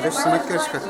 Теж самоткачка.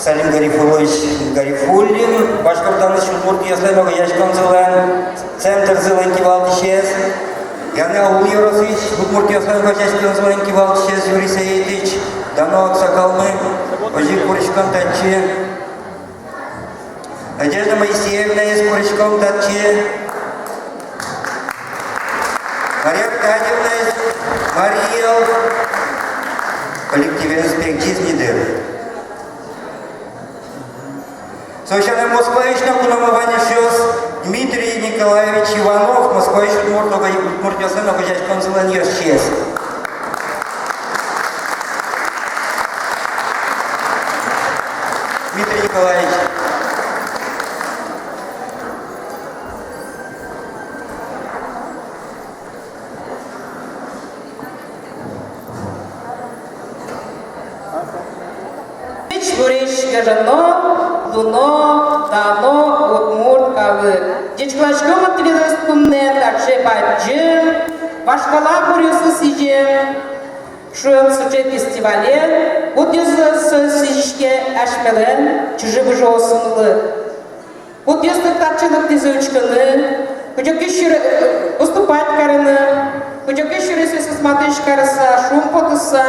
Салим Гарифулович Гарифуллин, Башкортостан Удмуртия Яслаймова Яшкон Зелен, Центр Зелен Кивалтишес, Яна Улюросович, Удмуртия Яслаймова Яшкон Зелен Кивалтишес, Юрий Саидович, Дано Аксакалмы, Ожи Куричком Татчи, Надежда Моисеевна из Куричком Татчи, Мария Аркадьевна из Мария, коллектив инспект Жизнидер. Совершенно Москвовична Кунамования Шос, Дмитрий Николаевич Иванов, Москвович Удмуртия-Яслаймова Яшкон Зелен Яшчес. Дмитрий Николаевич. Гажано, Дуно, Дано, Удмурт, Кавы. Дичклашком отвязать кумне, также баджим, Башкала курюсу сидим, Шуем суче фестивале, Будюзу сидишке ашмелен, Чужибы жоусунлы. Будюзу такчылык тизучканы, Кучокишир уступать карыны, Кучокишир если смотришь карыса, шум потуса,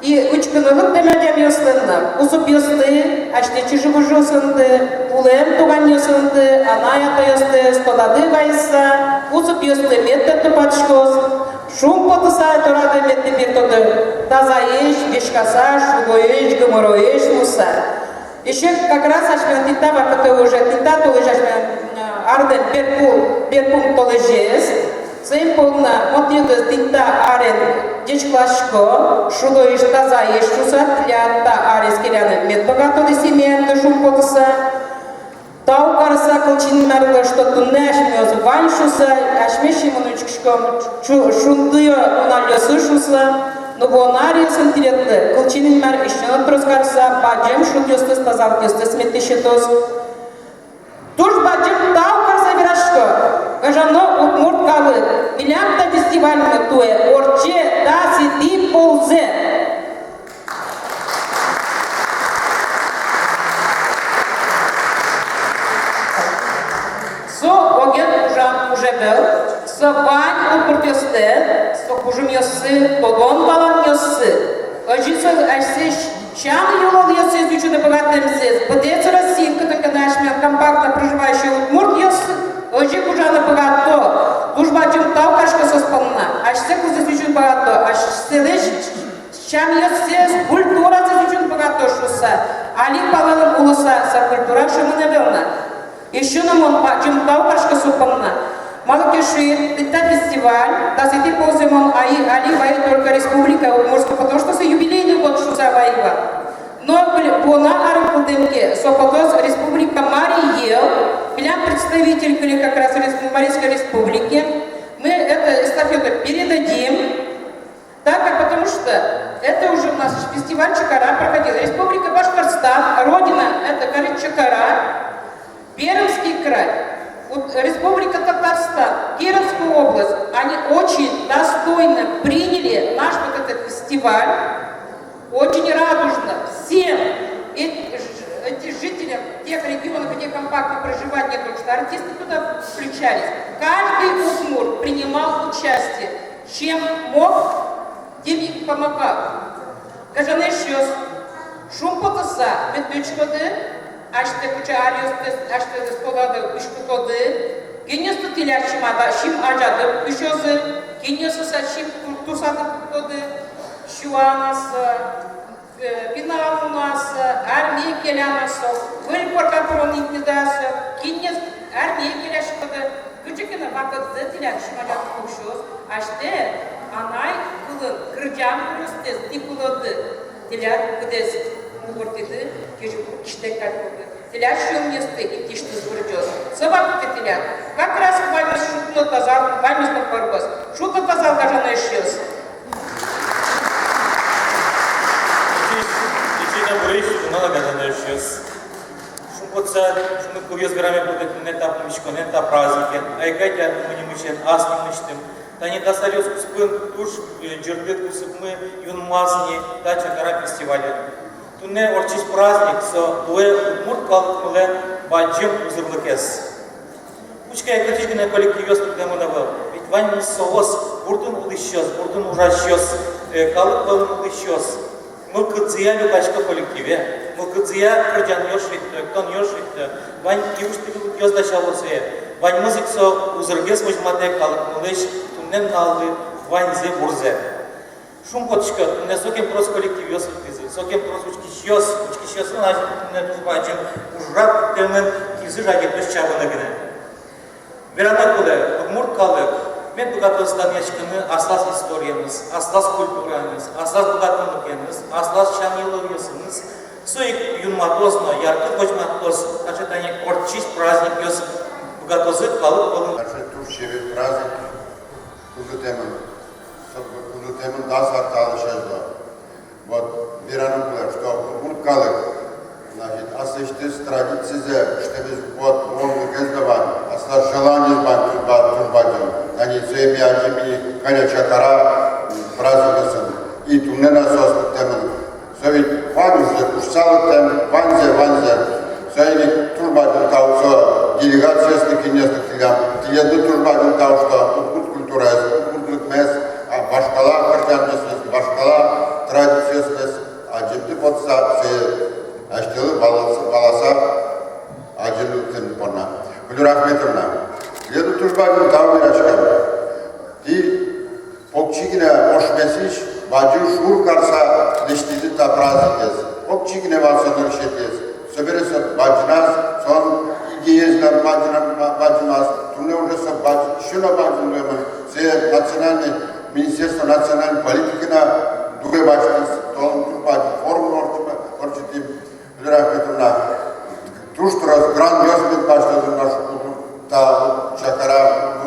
и учкынылык демедем йосынды, усуп йосты, аште чижыбы жосынды, улем туган йосынды, аная тойосты, стодады гайса, усуп йосты метте тупачкос, шум потыса турады метте бертоды, тазаеш, бешкаса, шугоеш, гомороеш, муса. Еще как раз ашмен тита вакаты уже, тита толыж ашмен арден берпун толыжес, Цей полна мотивы тита арен дичклашко, шуло иш таза иш шуса, тлята арес киряны медбогатоды семьян до шум потуса. Тау карса колчин марло, что тунне ашмёз вань шуса, ашмеши монучкшком шундыё уналёсы шуса, но вонарио сантиретты, колчин мар ишченот проскарса, баджем шутёсты стазалтёсты сметищетос. Туж баджем тау карса вирашко. Гажано Удмурт Кавы, Вилямта фестивальный туе, Орче, да, сидим ползе. Со оген уже был, со вань Удмурт йосты, со кужим йосы, тогон балан йосы. Ожисо ашсеш чан йолол йосы, изучено богатым зез. Подец России, когда ашмя компактно проживающий Удмурт йосы, Ожи кужана богато, дужбачим тау кашка соспална, аж се кузасючун богато, аж селеш чам йосес культура засючун богато шуса, али палалым улуса са культура шумына велна. Еще нам он бачим тау кашка соспална. Малокеши, это фестиваль, да сети поземон али вай только республика Удмуртская, потому что это юбилейный год шуса вайва. Но была аркудемке, сопотос республика Мариел, меня представитель как раз Марийской республики, мы эту эстафету передадим, так как потому что это уже у нас фестиваль Чакара проходил. Республика Башкортостан, родина это город Чакара, Пермский край, Республика Татарстан, Кировская область, они очень достойно приняли наш вот этот фестиваль. Очень радужно всем этим жителям тех регионов, где компактно проживать не только что артисты туда включались. Каждый удмурт принимал участие. Чем мог, тем и помогал. Каждый шёс шум потаса, медведчкоды, аште кучариосты, аште столады, ушкутоды, генесту телящимада, шим аджады, ушёзы, генесту сачим тусады тоды, Шуанаса, Пинал у нас, армия келянаса, выльпорка проник не даса, кинес, армия келяшкада, күчекена вакыт зетиляк шималяк кушос, аште, анай кылын, кырджам күрістес, тикулоды, теляк кыдес, мугуртиды, киштек кальподы, теляк шумнесты, и тишты сбурджос. Собаку теляк, как раз вами шутно тазал, вами знак поргос, шутно тазал гажана ишьос. Шумпоца, мы курьез грамме будут не так мечко, не так праздники, а и катя мы не мучаем, ас не мучаем. Та не досталёс куспын, туш, джербет кусып мы, юн мазни, та Чакара фестиваля. Тунне орчись праздник, со дуэ удмурт калык милен баджим узырлыкес. Учка экотичный коллектив ёстук демонавел. Ведь вань соос, бурдун улыщёс, бурдун ужащёс, калык балын улыщёс. Мы кыцыя любачка коллективе. Мы кыцыя кырджан ёшвитте, тон ёшвитте. Вань киуштыгы ёздашалосе. Вань музык со узыргес мыжмаде калык мылыш, туннен налды вань зе бурзе. Шум потышка, тунне сокем прос коллектив ёсвит кызы. Сокем прос учкищёсын ажын тунне тузбачым. Ужрак темен кизы жагетлеш чабынагыны. Верана куле, удмурт калык. Мен бугатостан яшкыны аслас историямыз, аслас культурамыз, аслас бугатынлыкемыз, аслас шамиловьесымыз. Соик юнматозно, яркы хочматоз, качетане орчись праздник ёс бугатозы калык болын. Наше тушевый праздник кузутемын да сарталы шажда. Вот, вераным было, что удмурт калык, значит, аслыштыз традицизе, что біз вот можно кездавать, аслас желание турбадым. Они своими аджими коня чакара празднуются. И туннена сос темын. Совет фанузе кушсалы тем ванзе. Своими турбадым таусо делегациясты кинесты тилям. Тиледы турбадым таусо удмурт культура, удмуртлык мес, а башкала кырджанмесмес, башкала традициясмес. Аджимды потса все аштылы баласа аджимды порна. Гүлір Ахметовна. Леду турбадым тау мирашкан. И покчигне ошмесиш, баджу шур карса лиштиди та праздникес. Покчигне васоныр шетес. Соберется баджназ, сон идеезна баджназ. Туне уже со шуна баджнуеман. Се национальный министерство национальной политики на дуре баджназ. Толом турбаджу форму орчитим. Лирахметовна. Туштураз гран ёзбет баджназу нашу культуру. Та чакара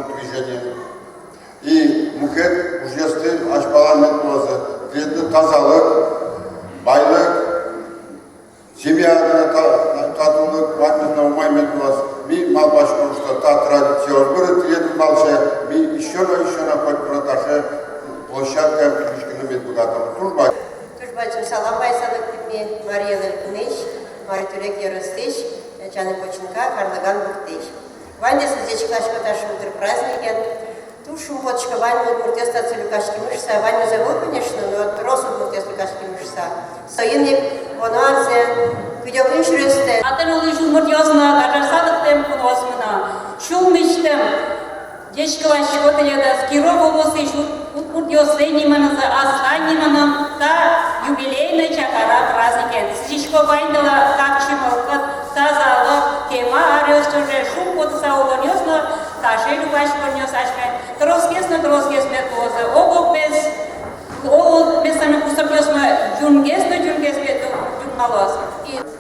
движение. И мукет ужесты ашпаланмен туазы. Клетны тазалык, байлык, семья татулык, ватмезна умаймен туаз. Ми мал башкон, что та традиция озбыры, клетны малше, ми еще на хоть проташе площадка пришкины медбугатом. Турба. Турбачым салам байсалык типме Мария Леркуныш, Маритурек Яростыш, Чаны Починка, Карлаган Бухтыш. Ваня сіздечклашка ташы утыр праздникен. Тушум потышка Ваня удмуртеста целюкашки мышса. Ваня зовут, конечно, но рос удмуртеста люкашки мышса. Союзник Вонуанзе, Кудёкын шүресте. Атын улы удмуртеозна, кажарсалык тем куносмына. Шул мечтем. Дечкалашко теледа, Киров областы удмуртеозлы ниманазы, асла ниманам, та юбилейный чакара праздникен. Сіздечко Вайндала, какчималкат, тазалык, тема арёс уже шум потыса улонёзна, таше любаш корнёс ашмен. Троскесна тозы, ого без сами кусапёсма джунгесна джунгмалос.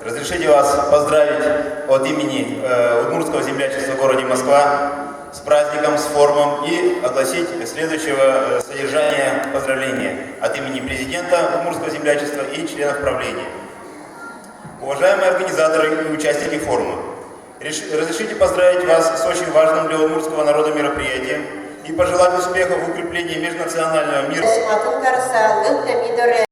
Разрешите вас поздравить от имени Удмуртского землячества в городе Москва с праздником, с форумом и огласить следующего содержания поздравления от имени президента Удмуртского землячества и членов правления. Уважаемые организаторы и участники форума, разрешите поздравить вас с очень важным для удмуртского народа мероприятием и пожелать успехов в укреплении межнационального мира.